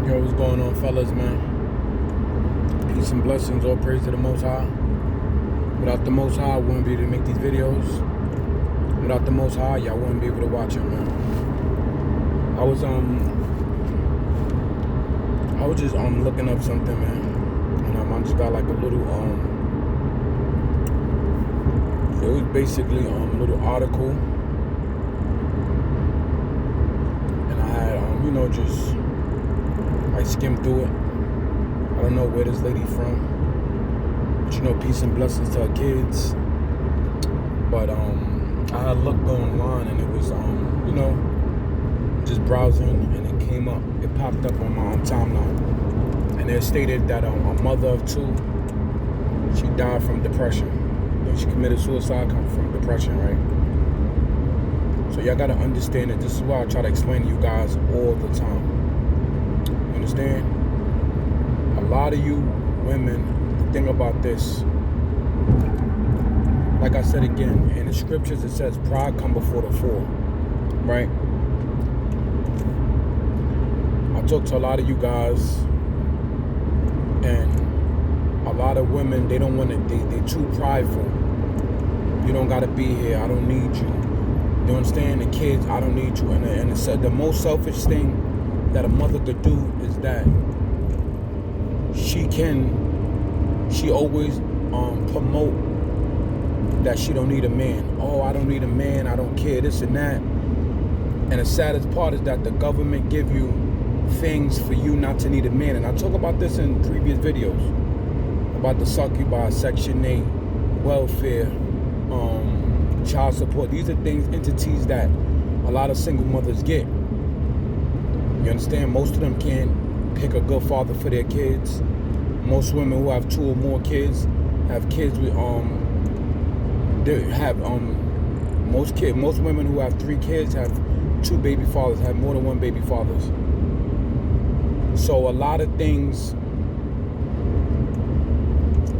Yo, what's going on, fellas, man? Peace and blessings, all praise to the Most High. Without the Most High, I wouldn't be able to make these videos. Without the Most High, y'all wouldn't be able to watch them, man. I was just looking up something, man, and I just got like a little it was basically a little article, and I had just I skimmed through it. I don't know where this lady from, but peace and blessings to her kids. But I had looked online, and it was just browsing, and it came up. It popped up on my timeline, and it stated that a mother of two, she died from depression. She committed suicide from depression, right? So y'all gotta understand that this is why I try to explain to you guys all the time. You understand? A lot of you women, the thing about this, like I said again, in the scriptures it says pride come before the fall, right? I talk to a lot of you guys, and a lot of women, they don't want to, they're too prideful. You don't gotta be here, I don't need you. You understand? The kids, I don't need you. And it's the most selfish thing that a mother could do is that she always promote that she don't need a man. Oh, I don't need a man, I don't care, this and that. And the saddest part is that the government give you things for you not to need a man. And I talk about this in previous videos about the Succubi, Section 8, welfare, child support. These are things, entities that a lot of single mothers get. You understand? Most of them can't pick a good father for their kids. Most women who have 2 or more kids have kids with most women who have 3 kids have 2 baby fathers, have more than 1 baby fathers. So a lot of things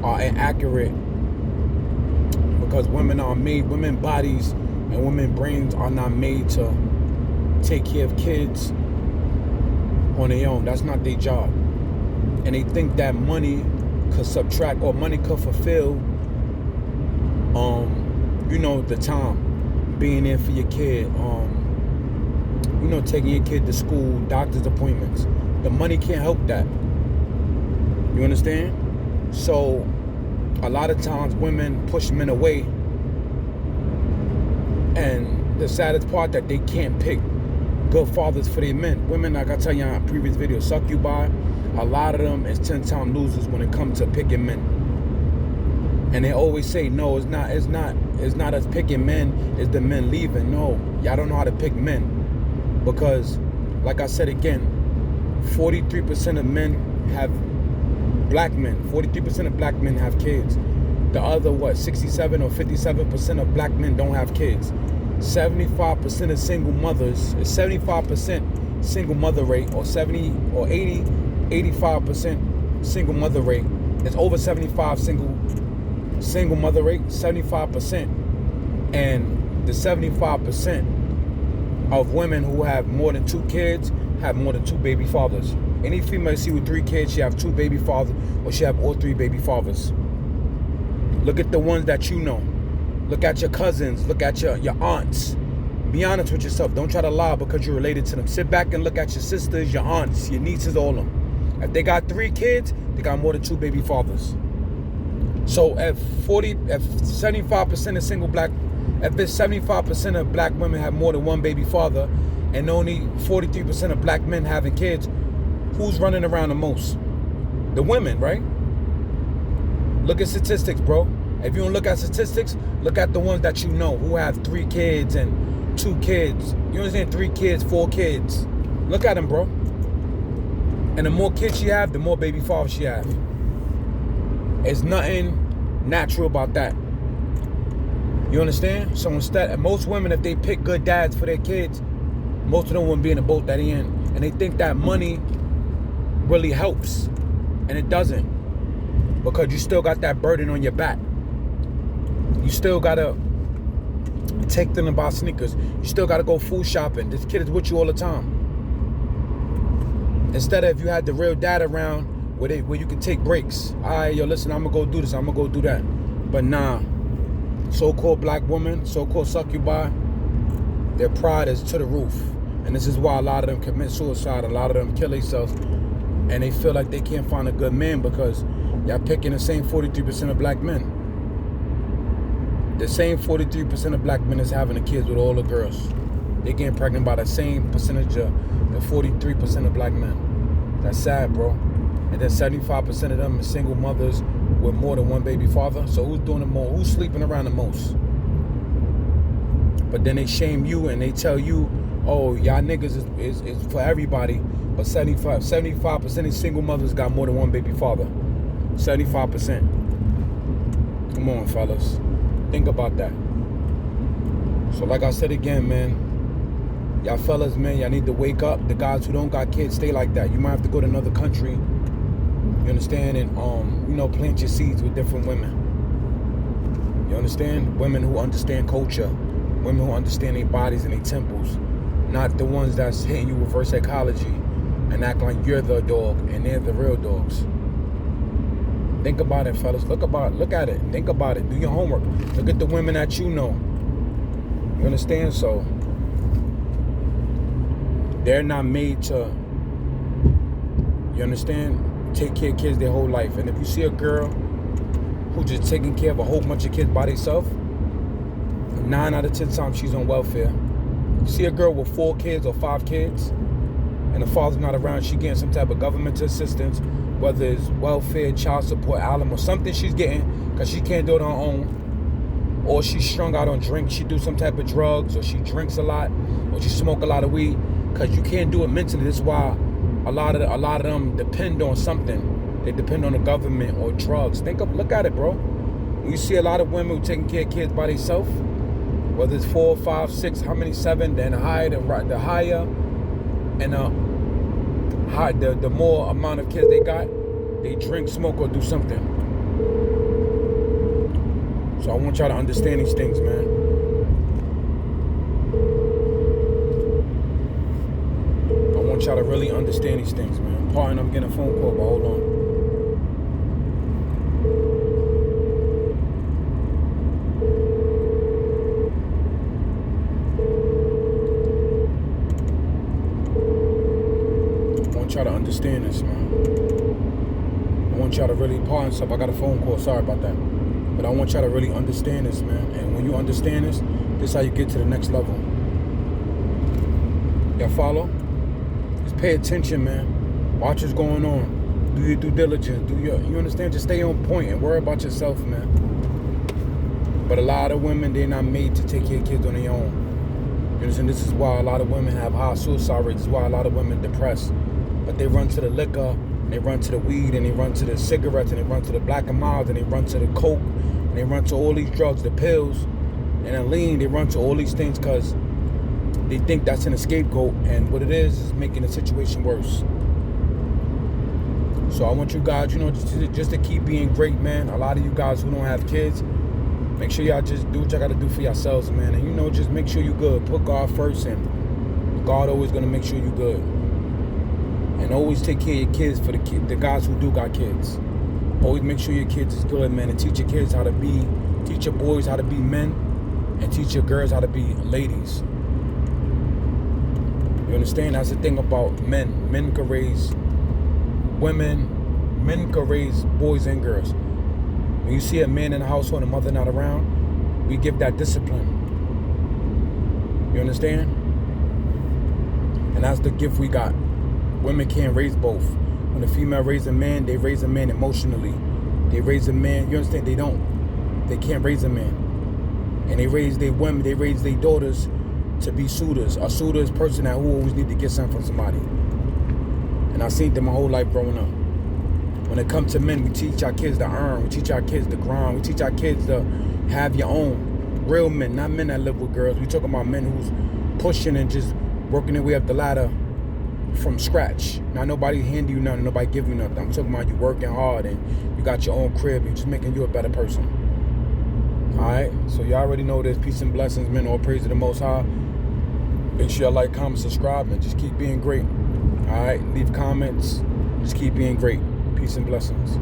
are inaccurate because women bodies and women brains are not made to take care of kids on their own. That's not their job. And they think that money could subtract or money could fulfill the time being there for your kid, taking your kid to school, doctor's appointments. The money can't help that. You understand? So a lot of times women push men away, and the saddest part that they can't pick good fathers for their men. Women, like I tell you in previous videos, Succubi, a lot of them is 10-time losers when it comes to picking men. And they always say, no, it's not us picking men, it's the men leaving. No, y'all don't know how to pick men. Because, like I said again, 43% of men have black men. 43% of black men have kids. The other, 67 or 57% of black men don't have kids. 75% of single mothers, 75% single mother rate, or 70 or 80, 85% single mother rate. It's over 75 single mother rate, 75%. And the 75% of women who have more than 2 kids have more than 2 baby fathers. Any female you see with 3 kids, she have 2 baby fathers, or she have all 3 baby fathers. Look at the ones that you know. Look at your cousins. Look at your aunts. Be honest with yourself. Don't try to lie because you're related to them. Sit back and look at your sisters, your aunts, your nieces, all of them. If they got 3 kids, they got more than 2 baby fathers. So if 75% of if it's 75% of black women have more than 1 baby father, and only 43% of black men having kids, who's running around the most? The women, right? Look at statistics, bro. If you don't look at statistics, look at the ones that you know who have 3 kids and 2 kids. You understand? 3 kids, 4 kids. Look at them, bro. And the more kids she have, the more baby fathers she have. It's nothing natural about that. You understand? So instead, most women, if they pick good dads for their kids, most of them wouldn't be in the boat that they in. And they think that money really helps. And it doesn't. Because you still got that burden on your back. You still got to take them to buy sneakers. You still got to go food shopping. This kid is with you all the time. Instead of if you had the real dad around where you can take breaks. All right, yo, listen, I'm gonna go do this, I'm gonna go do that. But nah, so-called black women, so-called succubi, their pride is to the roof. And this is why a lot of them commit suicide, a lot of them kill themselves, and they feel like they can't find a good man because y'all picking the same 43% of black men. The same 43% of black men is having the kids with all the girls. They getting pregnant by the same percentage of the 43% of black men. That's sad, bro. And then 75% of them are single mothers with more than one baby father. So who's doing the most? Who's sleeping around the most? But then they shame you and they tell you, oh, y'all niggas is for everybody. But 75% of single mothers got more than one baby father. 75%. Come on, fellas. Think about that. So like I said again, man, y'all fellas, man, y'all need to wake up. The guys who don't got kids, stay like that. You might have to go to another country, you understand, and plant your seeds with different women. You understand? Women who understand culture, women who understand their bodies and their temples, not the ones that's hitting you with reverse psychology and act like you're the dog and they're the real dogs. Think about it, fellas. Look at it. Think about it. Do your homework. Look at the women that you know. You understand? So they're not made to, you understand, take care of kids their whole life. And if you see a girl who just taking care of a whole bunch of kids by herself, 9 out of 10 times she's on welfare. You see a girl with 4 kids or 5 kids and the father's not around, she getting some type of government assistance, whether it's welfare, child support, alimony, or something she's getting because she can't do it on her own, or she's strung out on drink, she do some type of drugs, or she drinks a lot, or she smoke a lot of weed, because you can't do it mentally. This is why a lot of them depend on something. They depend on the government or drugs. Look at it, bro. When you see a lot of women who taking care of kids by themselves, whether it's 4, 5, 6, how many 7, then the higher, and the more amount of kids they got, they drink, smoke, or do something. So I want y'all to understand these things, man. I want y'all to really understand these things, man. Pardon, I'm getting a phone call, but hold on. I want y'all to understand this, man. I want y'all to really, pardon stuff, I got a phone call, sorry about that. But I want y'all to really understand this, man. And when you understand this is how you get to the next level. Y'all follow? Just pay attention, man. Watch what's going on. Do your due diligence. You understand? Just stay on point and worry about yourself, man. But a lot of women, they're not made to take care of kids on their own. You understand? This is why a lot of women have high suicide rates. This is why a lot of women depressed. But they run to the liquor, and they run to the weed, and they run to the cigarettes, and they run to the black and mild, and they run to the coke, and they run to all these drugs, the pills, and then lean. They run to all these things because they think that's an scapegoat, and what it is making the situation worse. So I want you guys, just to keep being great, man. A lot of you guys who don't have kids, make sure y'all just do what y'all got to do for yourselves, man. And just make sure you good. Put God first, and God always gonna make sure you good. And always take care of your kids for the guys who do got kids. Always make sure your kids is good, man, and teach your kids how to be, teach your boys how to be men, and teach your girls how to be ladies. You understand? That's the thing about men. Men can raise women, men can raise boys and girls. When you see a man in the household and a mother not around, we give that discipline. You understand? And that's the gift we got. Women can't raise both. When a female raises a man, they raise a man emotionally. They raise a man, you understand? They can't raise a man. And they raise their women, they raise their daughters to be suitors. A suitor is a person who always need to get something from somebody. And I've seen them my whole life growing up. When it comes to men, we teach our kids to earn. We teach our kids to grind. We teach our kids to have your own. Real men, not men that live with girls. We talking about men who's pushing and just working their way up the ladder from scratch. Not nobody hand you nothing, nobody give you nothing. I'm talking about you working hard and you got your own crib and just making you a better person. Alright, so you already know there's peace and blessings, man. All praise to the Most High. Make sure you like, comment, subscribe, and just keep being great. All right, leave comments. Just keep being great. Peace and blessings.